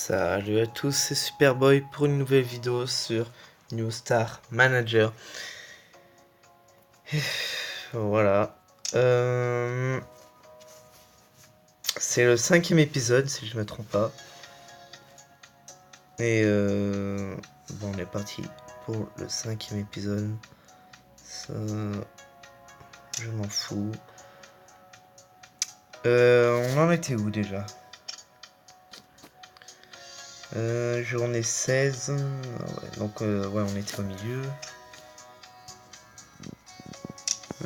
Salut à tous, c'est Superboy pour une nouvelle vidéo sur New Star Manager. Voilà. C'est le 5e épisode si je me trompe pas. Et bon, on est parti pour le 5e épisode. Ça, je m'en fous. On en était où déjà? Journée 16. Ouais, donc ouais, on était au milieu.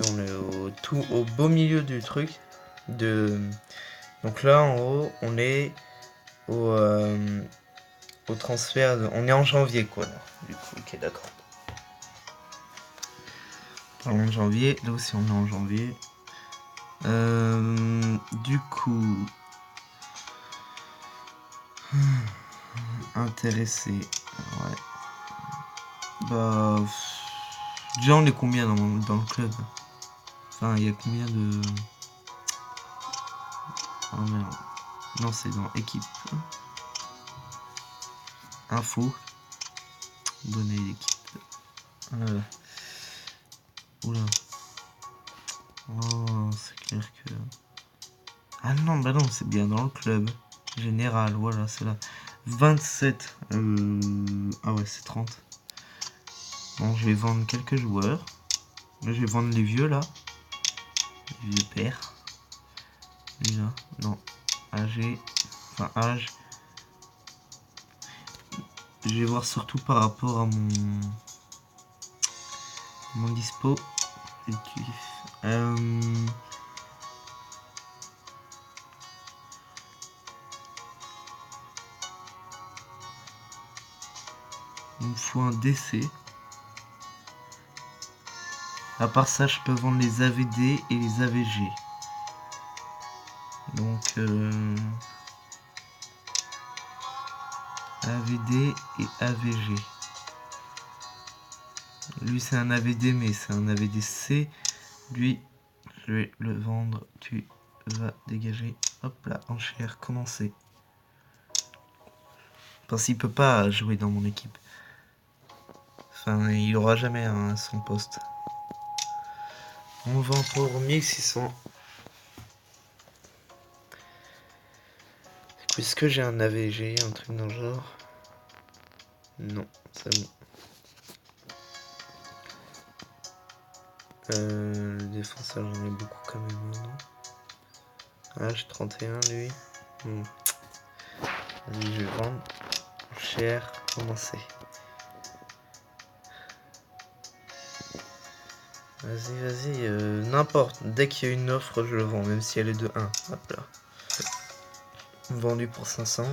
On est au beau milieu du truc. Donc là en haut on est au transfert. On est en janvier quoi là. Du coup, ok, d'accord. En janvier, là aussi on est en janvier. Du coup, intéressé. Ouais. Bah, déjà on est combien dans le club? Enfin, il y a combien de... Oh merde. Non, c'est dans équipe. Info. Données d'équipe. Oula. Oh, c'est clair que... Ah non, bah non, c'est bien dans le club. Général, voilà, c'est là. 27. Ah ouais, c'est 30. Bon, je vais vendre quelques joueurs. Là, je vais vendre les vieux, là. Les vieux pères. Lui, là. Non. Âgé. Enfin, âge. Je vais voir surtout par rapport à mon dispo. Il me faut un DC. À part ça, je peux vendre les AVD et les AVG. Donc, AVD et AVG. Lui, c'est un AVD, mais c'est un AVDC. Lui, je vais le vendre. Tu vas dégager. Hop là, enchère, commencer. Parce qu'il peut pas jouer dans mon équipe. Enfin, il aura jamais son poste. On vend pour 1600. Est-ce que j'ai un AVG, un truc dans le genre? Non, c'est bon. Le défenseur, j'en ai beaucoup quand même, non? H31, lui. Vas-y, je vais vendre. Cher, commencer. Vas-y, n'importe. Dès qu'il y a une offre, je le vends, même si elle est de 1. Hop là. Vendu pour 500.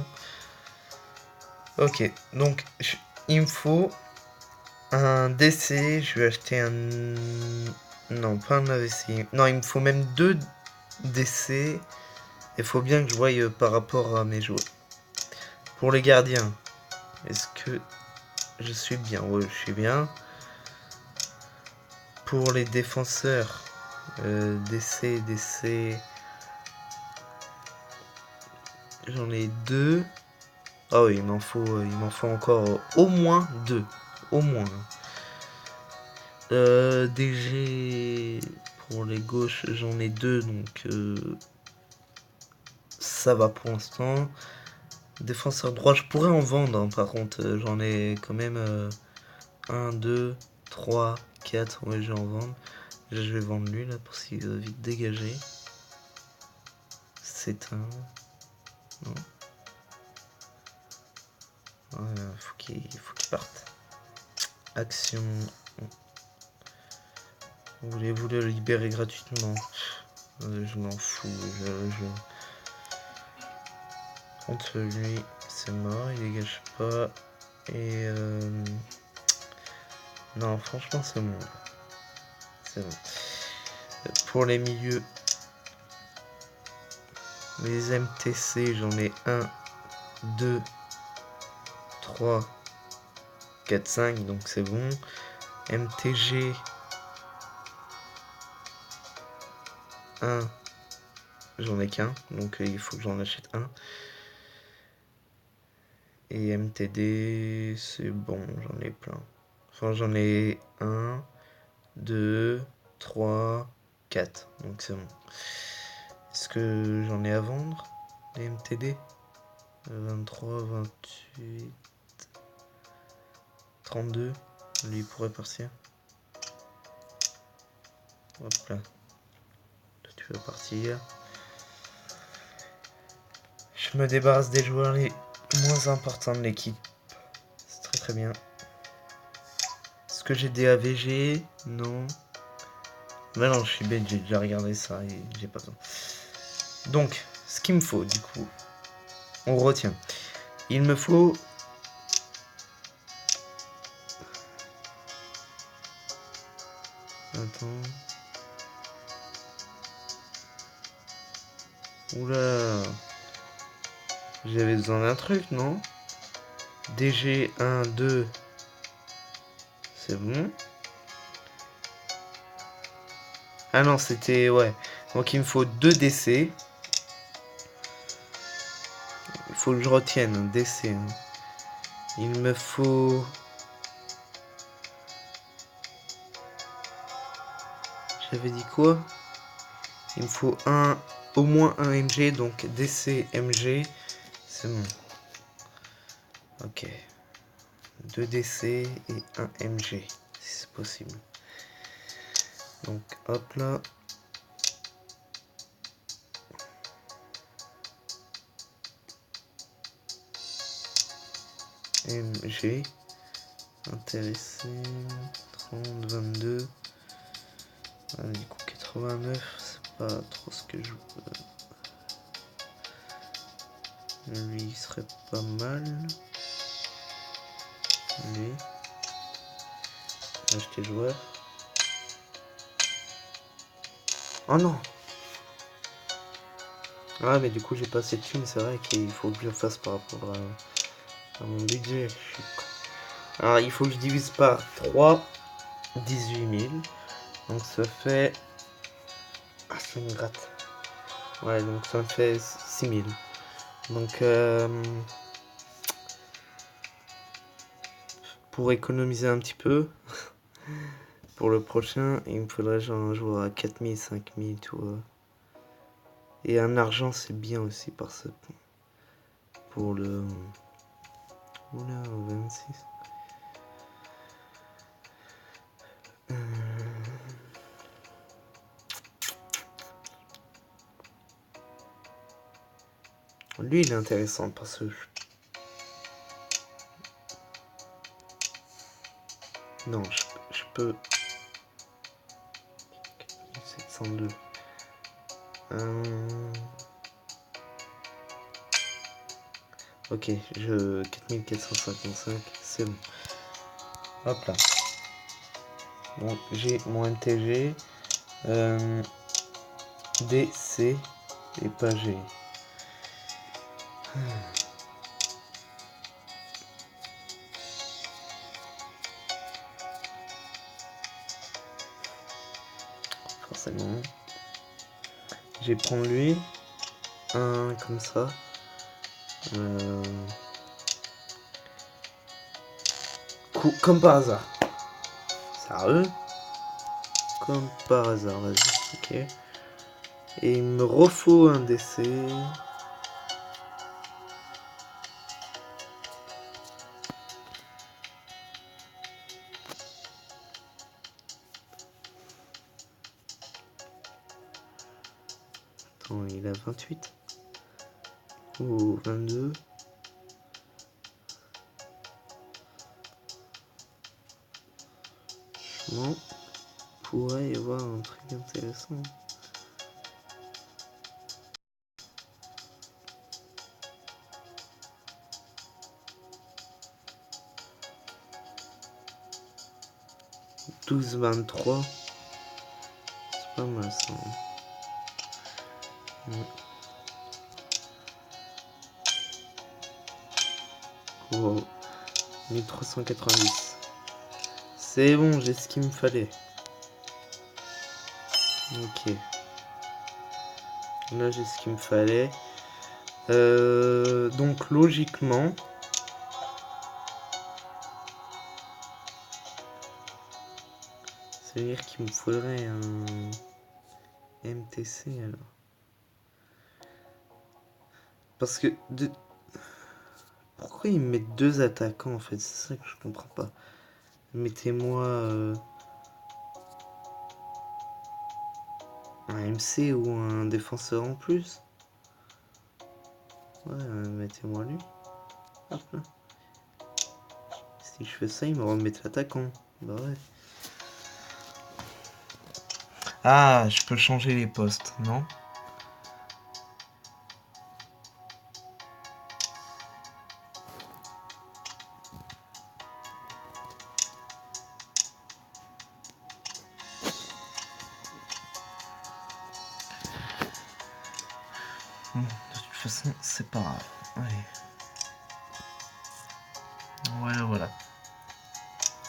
Ok, donc il me faut un DC. Je vais acheter un... Non, pas un AVC. Non, il me faut même 2 DC. Il faut bien que je voie par rapport à mes joueurs. Pour les gardiens, est-ce que je suis bien? Ouais, je suis bien. Pour les défenseurs, DC, j'en ai 2. Ah oui, il m'en faut encore au moins 2. Au moins. DG, pour les gauches, j'en ai 2, donc ça va pour l'instant. Défenseur droit, je pourrais en vendre, hein, par contre, j'en ai quand même 1, 2, 3, 4, ouais, je vais en vendre. Je vais vendre lui, là, pour qu'il va vite dégager. C'est un... Non. Ouais, faut qu'il parte. Action. Voulez-vous le libérer gratuitement? Je m'en fous. Contre lui, c'est mort, il dégage pas. Et non, franchement, c'est bon. C'est bon. Pour les milieux, les MTC, j'en ai 1, 2, 3, 4, 5, donc c'est bon. MTG, 1, j'en ai qu'un, donc il faut que j'en achète un. Et MTD, c'est bon, j'en ai plein. Enfin, j'en ai 1, 2, 3, 4. Donc c'est bon. Est-ce que j'en ai à vendre, les MTD? 23, 28, 32. Lui pourrait partir. Hop là. Toi, tu veux partir. Je me débarrasse des joueurs les moins importants de l'équipe. C'est très très bien. Est-ce que j'ai des AVG? Non. Mais non, je suis bête, j'ai déjà regardé ça et j'ai pas besoin. Donc, ce qu'il me faut, du coup, on retient. Il me faut... Attends. Oula. J'avais besoin d'un truc, non? DG 1, 2. C'est bon. Ah non, c'était... Ouais. Donc il me faut 2 DC. Il faut que je retienne un DC. Hein. Il me faut... J'avais dit quoi? Il me faut au moins un MG, donc DC, MG. C'est bon. Ok. 2 DC et un MG, si c'est possible. Donc hop là. MG. Intéressé. 30, 22. Ah, du coup 89, c'est pas trop ce que je veux. Lui il serait pas mal. Lui. Acheter joueur. Oh non. Ah mais du coup j'ai pas assez de thunes, c'est vrai qu'il faut que je le fasse par rapport à mon budget. Alors il faut que je divise par 3, 18 000. Donc ça fait... Ah ça me gratte. Ouais donc ça me fait 6 000. Donc pour économiser un petit peu, pour le prochain, il me faudrait genre un joueur à 4 000, 5 000, tu vois. Et un argent c'est bien aussi par ce point. Pour le... Oula, 26. Lui il est intéressant parce que... Non, je peux... 702. Ok, 4455, c'est bon. Hop là. Donc j'ai mon MTG. DC et pas G. Forcément. Je vais prendre lui. Un comme ça. Comme par hasard. Sérieux? Comme par hasard, vas-y. Ok. Et il me refaut un DC. Attends, il a 28. Ou 22. Non. Pourrait y avoir un truc intéressant. « 12-23. C'est pas mal ça. Wow. 1390. C'est bon, j'ai ce qu'il me fallait. Ok. Là, j'ai ce qu'il me fallait. Donc, logiquement, C'est-à-dire qu'il me faudrait un MTC alors. Parce que... Pourquoi ils me mettent deux attaquants en fait? C'est ça que je comprends pas. Mettez-moi un MC ou un défenseur en plus. Ouais, mettez-moi lui. Hop là. Si je fais ça, ils me remettent l'attaquant. Bah ouais. Ah, je peux changer les postes, non? De toute façon, c'est pas grave. Allez. Voilà.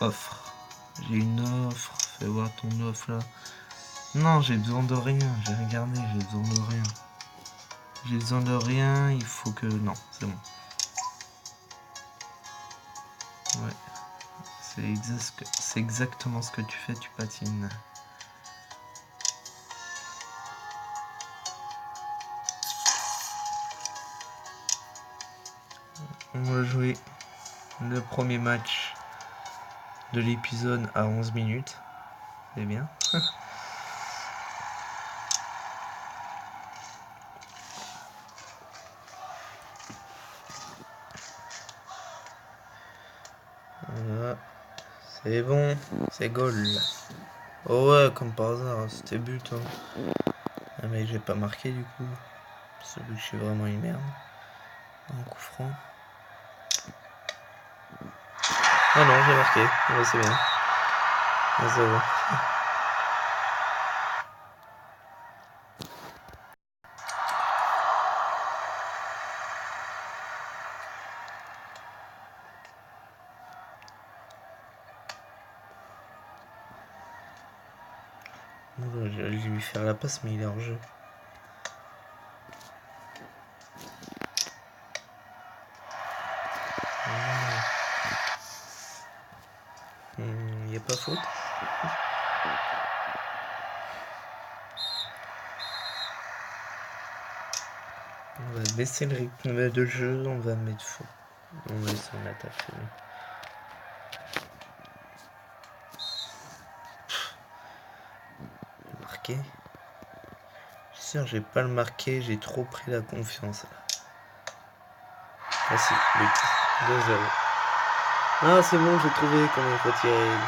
Offre. J'ai une offre. Fais voir ton offre là. Non, j'ai besoin de rien. J'ai regardé, j'ai besoin de rien. J'ai besoin de rien, il faut que... Non, c'est bon. Ouais. C'est exactement ce que tu fais, tu patines. On va jouer le premier match de l'épisode à 11 minutes. C'est bien. Voilà. C'est bon, c'est goal. Oh ouais, comme par hasard, c'était but. Hein. Ah mais j'ai pas marqué du coup. C'est vu que je suis vraiment une merde. Un coup franc. Ah non, j'ai marqué. Ouais, c'est bien. 1-0. Je vais lui faire la passe, mais il est hors jeu. Il n'y a pas faute. On va baisser le rythme de jeu, on va mettre faux. On va laisser en attaque. Marqué. Je suis sûr, j'ai pas le marqué, j'ai trop pris la confiance là. Ah si, but. 2-0. Ah c'est bon, j'ai trouvé comment il faut tirer.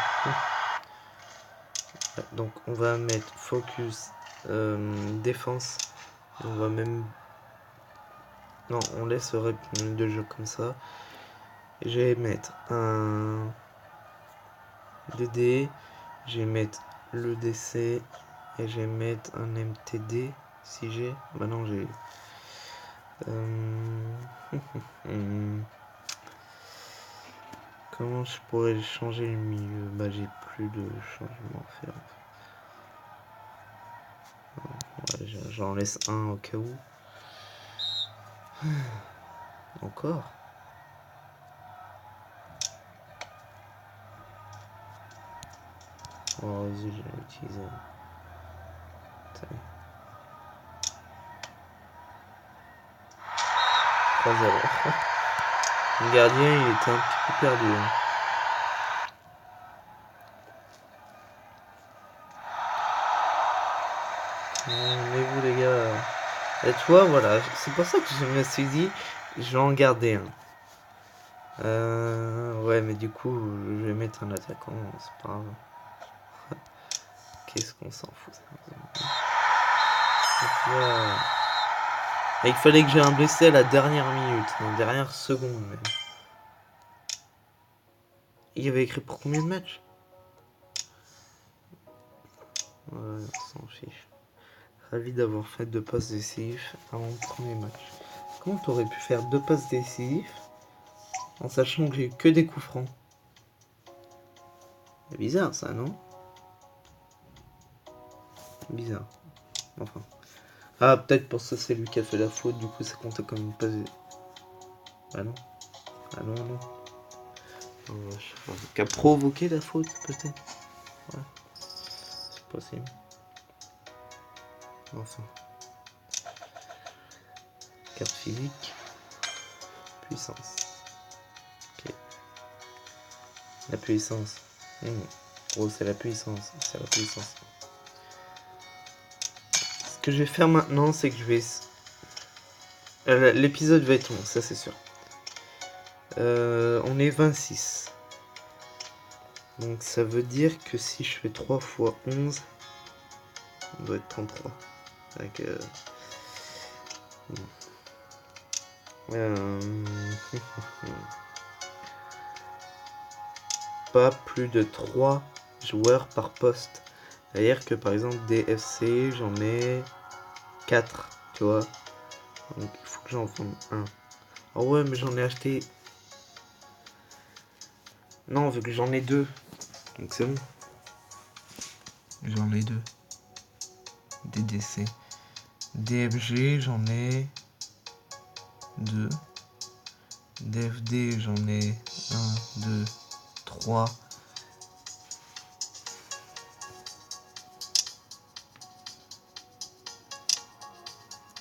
Donc on va mettre focus, défense. On va même... Non, on laisse le rythme de jeu comme ça. Et je vais mettre un DD. Je vais mettre le DC. Et je vais mettre un MTD. Si j'ai... Bah non, j'ai... Comment je pourrais changer le milieu? Bah j'ai plus de changement à faire. Ouais, j'en laisse un au cas où. Encore. Oh vas-y, je vais utiliser. Le gardien il était un petit peu perdu. Hein. Mais vous les gars. Et toi voilà, c'est pour ça que je me suis dit je vais en garder un. Ouais mais du coup je vais mettre un attaquant, c'est pas grave. Qu'est-ce qu'on s'en fout. Il fallait que j'ai un blessé à la dernière minute, en dernière seconde même. Il y avait écrit pour combien de matchs? Ouais, on s'en fiche. Ravi d'avoir fait 2 passes décisives avant le premier match. Comment t'aurais pu faire 2 passes décisives en sachant que j'ai eu que des coups francs? C'est bizarre ça, non? Bizarre. Enfin. Ah, peut-être pour ça c'est lui qui a fait la faute, du coup ça comptait comme une passe. Ah non. Ah non, non. Qui a provoqué la faute, peut-être. Ouais. possible. Enfin. Carte physique. Puissance. Ok. La puissance. Gros, c'est la puissance. C'est la puissance. Ce que je vais faire maintenant, c'est que je vais... l'épisode va être long, ça c'est sûr. On est 26. Donc ça veut dire que si je fais 3 fois 11, on doit être 33. Donc, pas plus de 3 joueurs par poste. C'est-à-dire que par exemple DFC, j'en ai 4, tu vois. Donc il faut que j'en vende un. Oh ouais, mais j'en ai acheté... Non, vu que j'en ai 2. Donc c'est bon. J'en ai 2. DDC. DFG, j'en ai 2. DFD, j'en ai 1, 2, 3.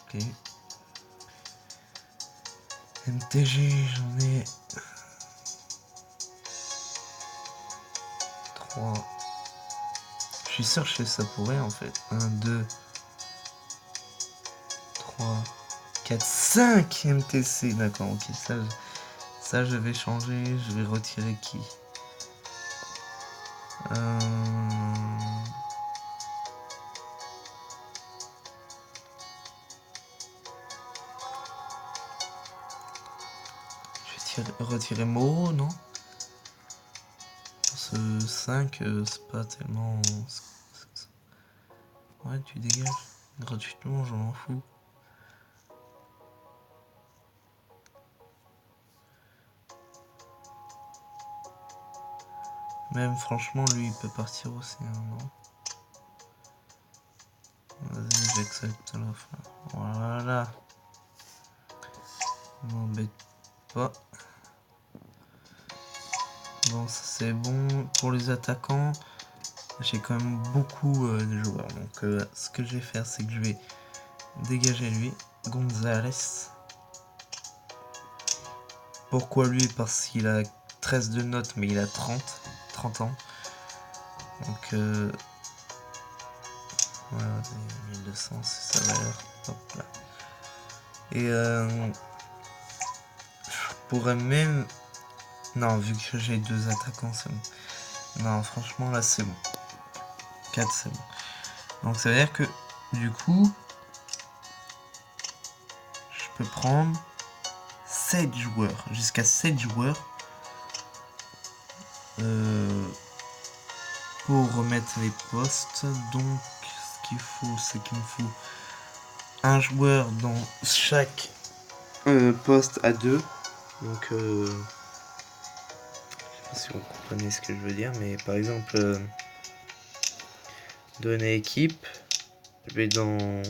Ok. MTG, j'en ai 3. Je suis sûr que ça pourrait en fait. 1, 2, 3, 4, 5 MTC. D'accord, ok. Ça, je vais changer. Je vais retirer qui Je vais retirer Moro, non? Ce 5, c'est pas tellement... Ouais, tu dégages. Gratuitement, je m'en fous. Même franchement, lui, il peut partir aussi, hein, non? Vas-y, j'accepte l'offre. Voilà. M'embête pas. Bon, ça c'est bon. Pour les attaquants, j'ai quand même beaucoup de joueurs. Donc, ce que je vais faire, c'est que je vais dégager lui, Gonzalez. Pourquoi lui? Parce qu'il a 13 de notes, mais il a 30 ans. Donc, ouais, vas-y, 1200, c'est sa valeur. Hop là. Et je pourrais même... Non, vu que j'ai 2 attaquants, c'est bon. Non, franchement, là, c'est bon. 4, c'est bon. Donc, ça veut dire que, du coup, je peux prendre 7 joueurs, jusqu'à 7 joueurs, pour remettre les postes. Donc, ce qu'il faut, c'est qu'il me faut un joueur dans chaque poste à 2. Donc, je sais pas si vous comprenez ce que je veux dire, mais par exemple, donner équipe, je vais dans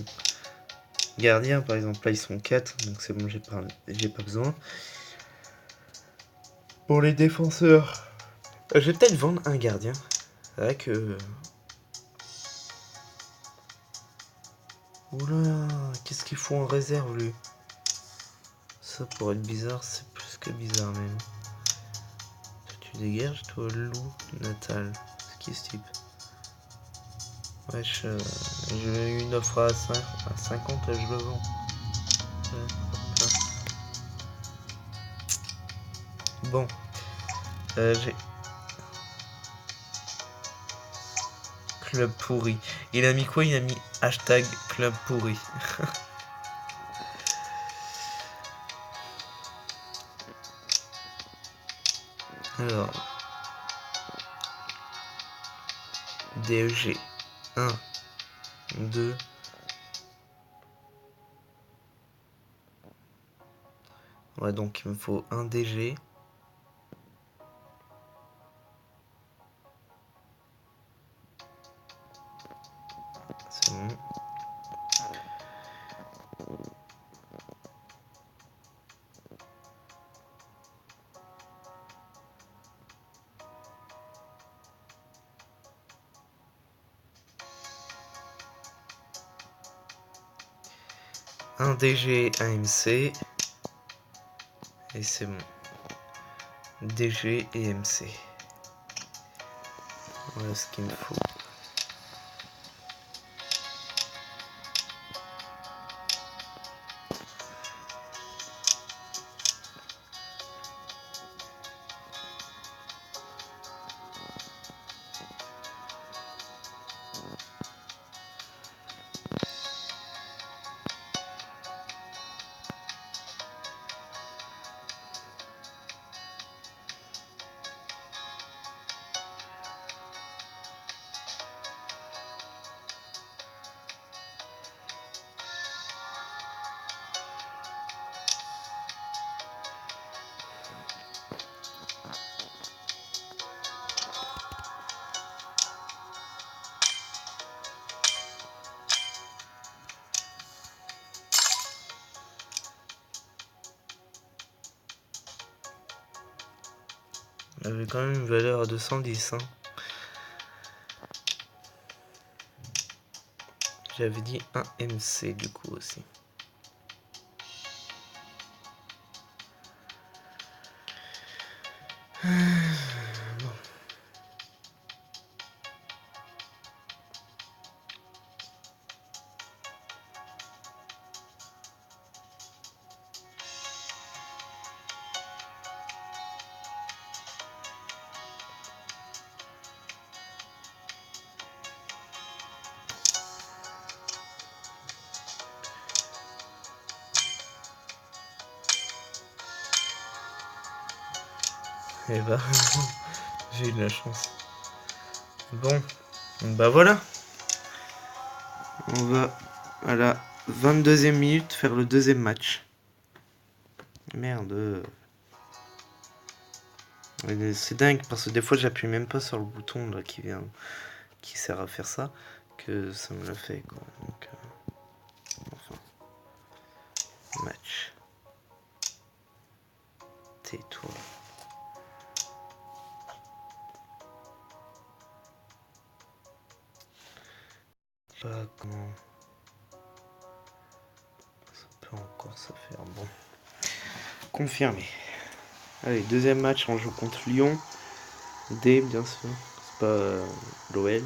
gardien, par exemple, là ils sont 4, donc c'est bon, j'ai pas besoin. Pour les défenseurs, je vais peut-être vendre un gardien. C'est vrai que... Oula, qu'est-ce qu'il faut en réserve lui? Ça pour être bizarre, c'est plus que bizarre même. Tu dégages toi, loup natal. C'est qui ce type? Wesh, j'ai eu une offre à 50, je le vends. Ouais, hop là. Bon, j'ai... Club pourri. Il a mis quoi? Il a mis hashtag club pourri. Alors, DEG 1, 2. Ouais, donc il me faut un DG. C'est bon. Un DG, un MC. Et c'est bon. DG et MC. Voilà ce qu'il me faut. Il avait quand même une valeur à 210. Hein. J'avais dit un MC du coup aussi. Bon. Et bah, j'ai eu de la chance. Bon, bah voilà. On va à la 22e minute faire le deuxième match. Merde. C'est dingue parce que des fois j'appuie même pas sur le bouton là qui sert à faire ça, que ça me le fait quoi. Donc, enfin. Match. Tais-toi. Pas comment. Ça peut encore se faire. Bon. Confirmé. Allez, deuxième match, on joue contre Lyon. D, bien sûr. C'est pas l'OL.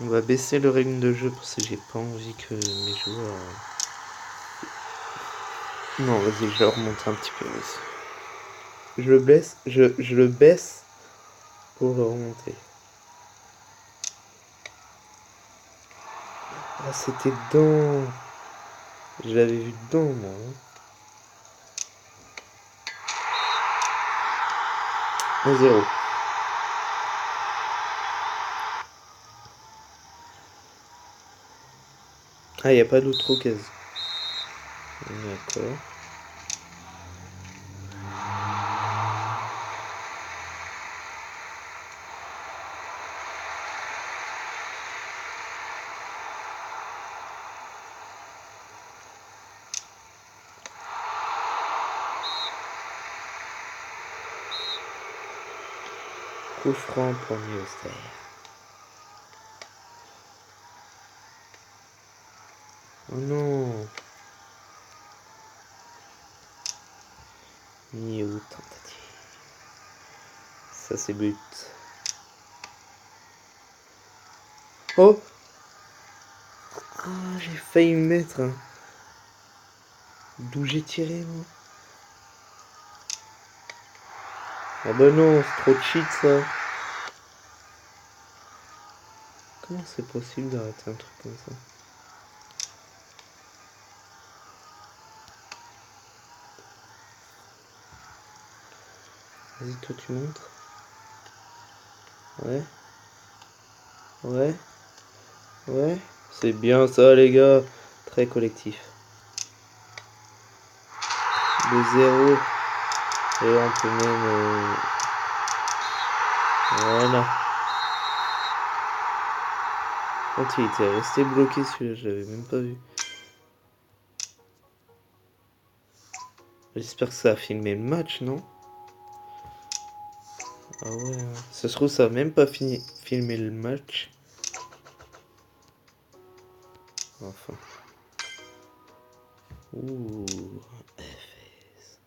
On va baisser le rythme de jeu parce que j'ai pas envie que mes joueurs. Non, vas-y, je vais remonter un petit peu. Je le baisse pour le remonter. Ah, c'était dedans. Je l'avais vu dedans, moi. 1-0. Ah, il n'y a pas d'autre occasion. D'accord. Coup franc pour Nielsen. Oh non. New tentative. Ça c'est but. Oh. Ah, j'ai failli me mettre. D'où j'ai tiré moi. Ah bah non, c'est trop cheat ça. Comment c'est possible d'arrêter un truc comme ça? Vas-y, toi tu montres. Ouais. Ouais. Ouais. C'est bien ça les gars. Très collectif. 2-0. Et on peut même... Voilà. Quand il était resté bloqué celui-là, je l'avais même pas vu. J'espère que ça a filmé le match, non? Ah ouais, ça se trouve ça a même pas filmé le match. Enfin. Ouh, FS.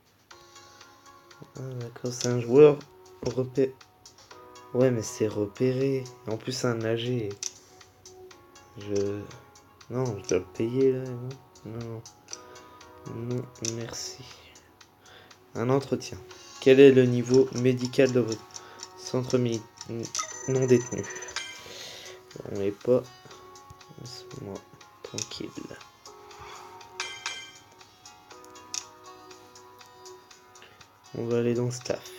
Ah d'accord, c'est un joueur repéré. Ouais, mais c'est repéré. En plus, c'est un âgé. Non, je dois le payer là, non? Non, non, merci. Un entretien. Quel est le niveau médical de votre centre non détenu? On n'est pas... Laisse-moi tranquille. On va aller dans staff.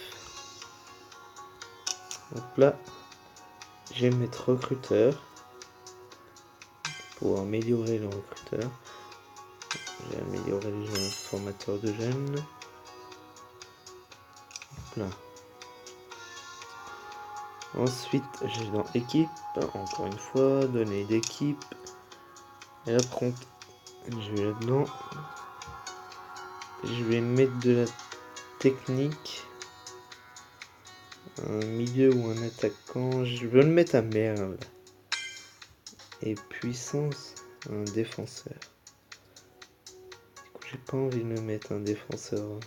Donc là, je vais mettre recruteur pour améliorer le recruteur. J'ai amélioré les jeunes formateurs de jeunes. Là. Ensuite, j'ai dans équipe, encore une fois, données d'équipe. Et après, je vais là-dedans. Je vais mettre de la technique. Un milieu ou un attaquant. Je veux le mettre à Merle. Et puissance, un défenseur. Du coup, j'ai pas envie de me mettre un défenseur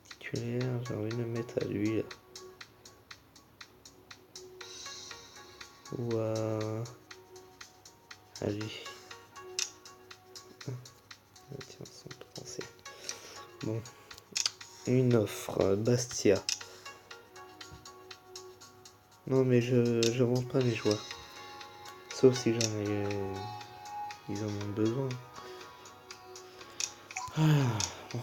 titulaire. J'ai envie de me mettre à lui là. Ou à lui. Tiens, centre français. Bon. Une offre, Bastia. Non mais je vends pas les joueurs. Sauf si ils en ont besoin. Ah, bon.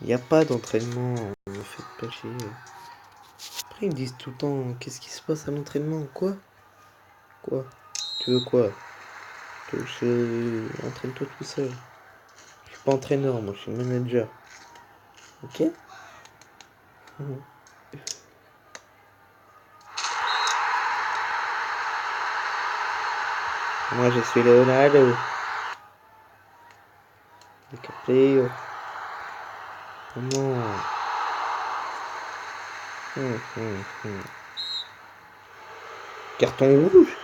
Il n'y a pas d'entraînement, me faites pas chier. Après ils me disent tout le temps, qu'est-ce qui se passe à l'entraînement? Quoi? Quoi? Tu veux quoi? Entraîne-toi tout seul. Je suis pas entraîneur, moi je suis manager. Ok? Moi je suis Leonardo. DiCaprio. Oh non. Carton rouge?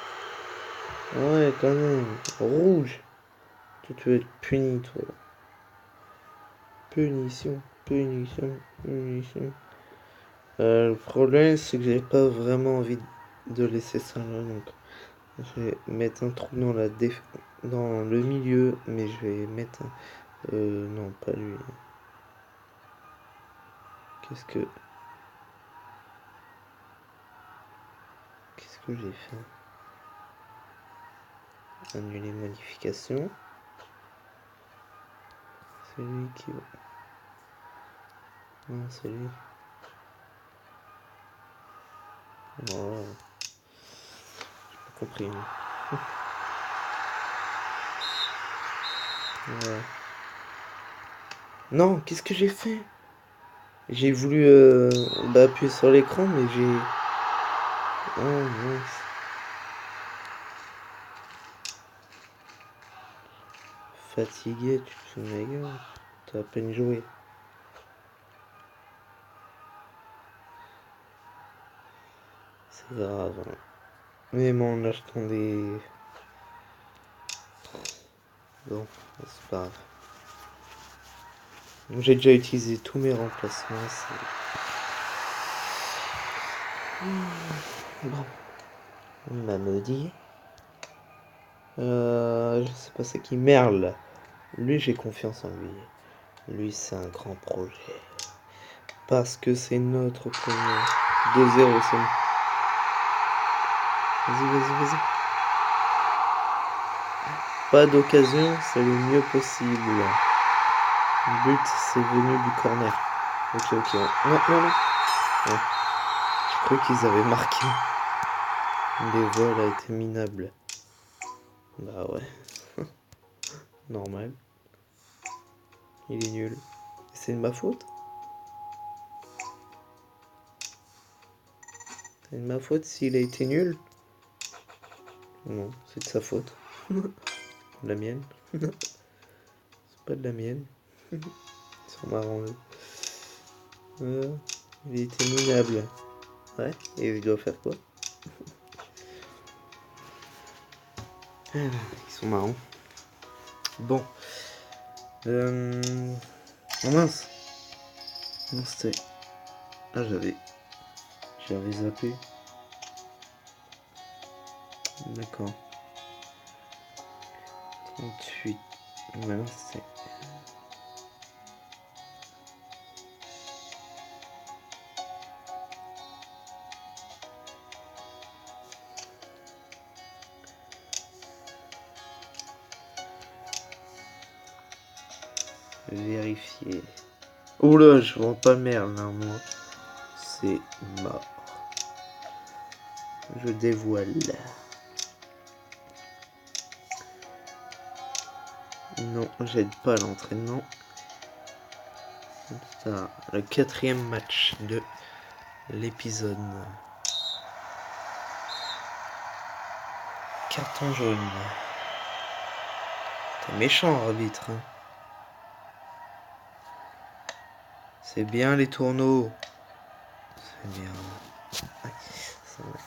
Ouais, quand même. Rouge. Tu veux être puni, toi. Punition, punition, punition. Le problème, c'est que j'ai pas vraiment envie de laisser ça là. Donc, je vais mettre un trou dans dans le milieu, mais je vais mettre non, pas lui. Qu'est-ce que j'ai fait? Annuler modification. C'est lui qui... Non, c'est lui. Oh. J'ai pas compris. Ouais. Non, qu'est-ce que j'ai fait? J'ai voulu appuyer sur l'écran, mais j'ai... Oh mince. Fatigué, tu te fous de ma gueule. T'as à peine joué. C'est grave. Hein. Même en achetant des... Bon, c'est pas grave. J'ai déjà utilisé tous mes remplacements. Bon. On m'a maudit. Je sais pas c'est qui. Merle. Lui, j'ai confiance en lui. Lui, c'est un grand projet. Parce que c'est notre premier. 2-0, c'est bon. Vas-y. Pas d'occasion, c'est le mieux possible. Le but, c'est venu du corner. Ok. Non. Ouais. Je croyais qu'ils avaient marqué. Les vols a été minable. Bah ouais. Normal. Il est nul. C'est de ma faute? C'est de ma faute s'il a été nul? Non, c'est de sa faute. De la mienne. C'est pas de la mienne. Ils sont marrants eux. Il était minable. Ouais, et il doit faire quoi? Ils sont marrants. Bon. Oh mince. Non, c'était... Ah, j'avais zappé. D'accord. 38. Voilà, c'est... Vérifier. Oh là, je vends pas merde là, moi. C'est mort. Je dévoile. Non, j'aide pas à l'entraînement. Ça, le 4e match de l'épisode. Carton jaune. T'es méchant, arbitre. Hein. C'est bien les tourneaux. C'est bien. Ah, ça va.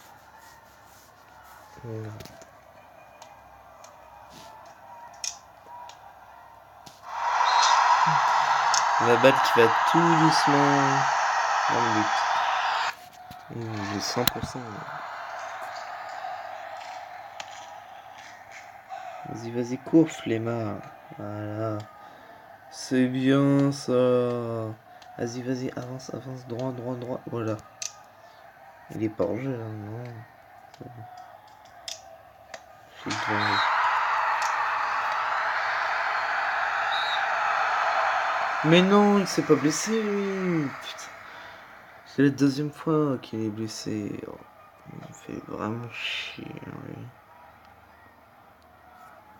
La balle qui va tout doucement dans le but. J'ai 100%. Vas-y, vas-y, cours, flemmard. Voilà. C'est bien ça. Vas-y, vas-y, avance, avance, droit, droit, droit. Voilà. Il est pas en jeu là, non. Je suis devant. Mais non, il s'est pas blessé lui. Putain. C'est la 2e fois qu'il est blessé. Oh, il me fait vraiment chier lui.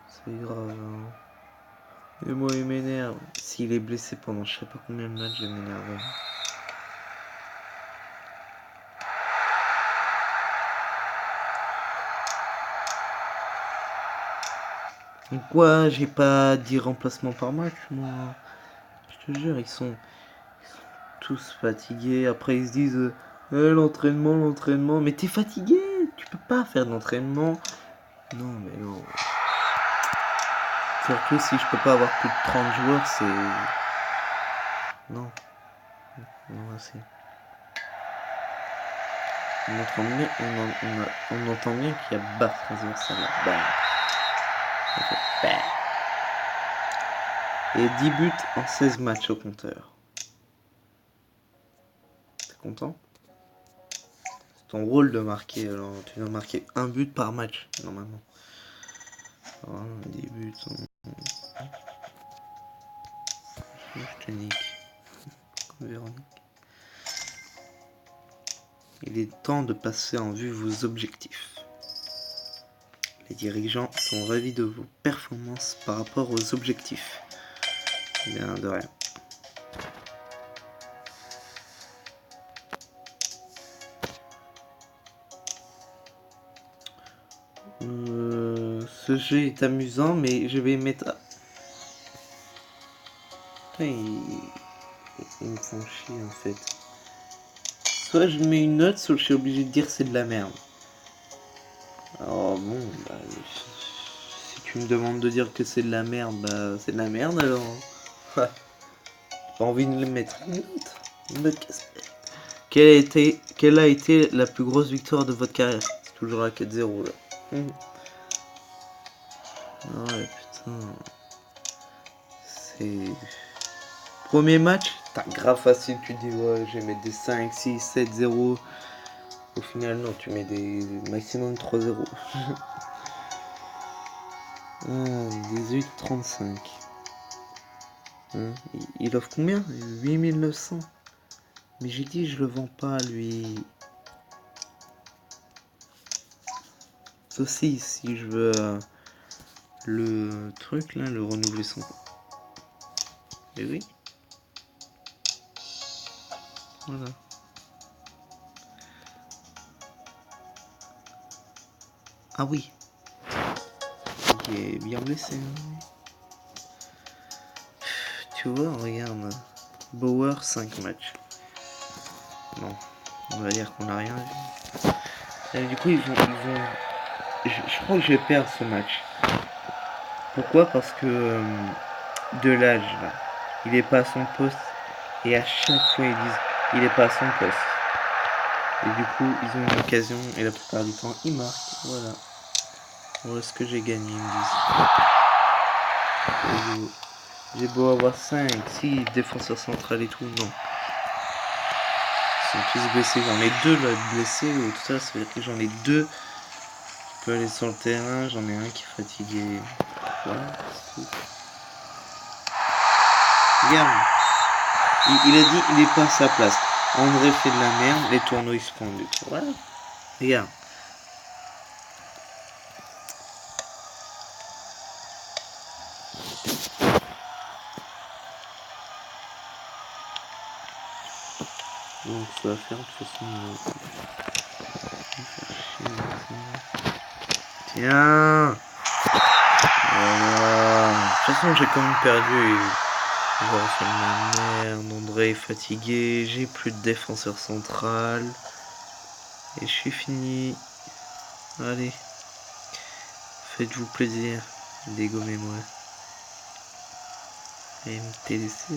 C'est grave. Hein. Et moi il m'énerve. S'il est blessé pendant je sais pas combien de matchs, je vais m'énerver. Quoi, j'ai pas 10 remplacements par match, moi. Je te jure, ils sont tous fatigués. Après, ils se disent l'entraînement, l'entraînement. Mais t'es fatigué, tu peux pas faire d'entraînement. Non, mais non. Surtout si je peux pas avoir plus de 30 joueurs, c'est. Non. Non, merci. On entend bien, on entend bien qu'il y a bas transversal là. Et 10 buts en 16 matchs au compteur. T'es content? C'est ton rôle de marquer. Alors, tu dois marquer un but par match, normalement. Alors, 10 buts. Je te nique. Comme Véronique. Il est temps de passer en vue vos objectifs. Les dirigeants sont ravis de vos performances par rapport aux objectifs. Bien, de rien. Ce jeu est amusant, mais je vais mettre... Putain, ils me font chier en fait. Soit je mets une note, soit je suis obligé de dire c'est de la merde. Alors bon, bah, si tu me demandes de dire que c'est de la merde, bah c'est de la merde alors. Ouais. J'ai pas envie de le mettre une note. Quelle a été la plus grosse victoire de votre carrière? C'est toujours la 4-0 là. Ouais, putain. C'est... Premier match, t'as grave facile, tu dis ouais, je vais mettre des 5, 6, 7, 0. Au final, non, tu mets des maximum 3-0. 18, 35. Hein, il offre combien? 8900. Mais j'ai dit, je le vends pas, lui. Ceci, si je veux le truc, là, le renouveler son... Et oui. Voilà. Ah oui. Il est bien blessé. Hein. Tu vois, regarde. Bauer, 5 matchs. Non. On va dire qu'on n'a rien vu. Et du coup, ils vont... Je crois que je vais perdre ce match. Pourquoi? Parce que de l'âge, là, il est pas à son poste. Et à chaque fois, ils disent il est pas à son poste. Et du coup, ils ont une occasion et la plupart du temps, ils marquent. Voilà. Voilà ce que j'ai gagné, ils me disent. J'ai beau avoir 5, 6 défenseurs centrales et tout, non. Ils sont tous blessés. J'en ai 2 là blessés. Tout ça, ça veut dire que j'en ai 2 qui peuvent aller sur le terrain. J'en ai un qui est fatigué. Voilà, c'est tout. Regarde. Il a dit il est pas à sa place. André fait de la merde, les tournois ils se font du tout. Voilà. Regarde. Donc ça va faire de toute façon. Tiens. Voilà. De toute façon j'ai quand même perdu. Je vais refaire ma merde. André est fatigué. J'ai plus de défenseur central. Et je suis fini. Allez. Faites-vous plaisir. Dégommez-moi. MTC.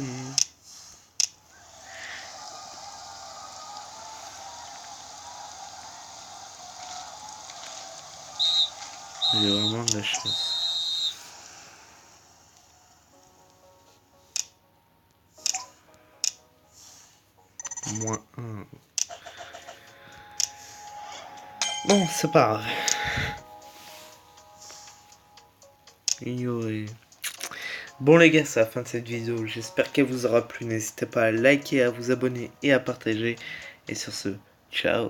J'ai vraiment de la chance. -1. Bon, c'est pas grave. Ignorez. Bon les gars, c'est la fin de cette vidéo. J'espère qu'elle vous aura plu. N'hésitez pas à liker, à vous abonner et à partager. Et sur ce, ciao.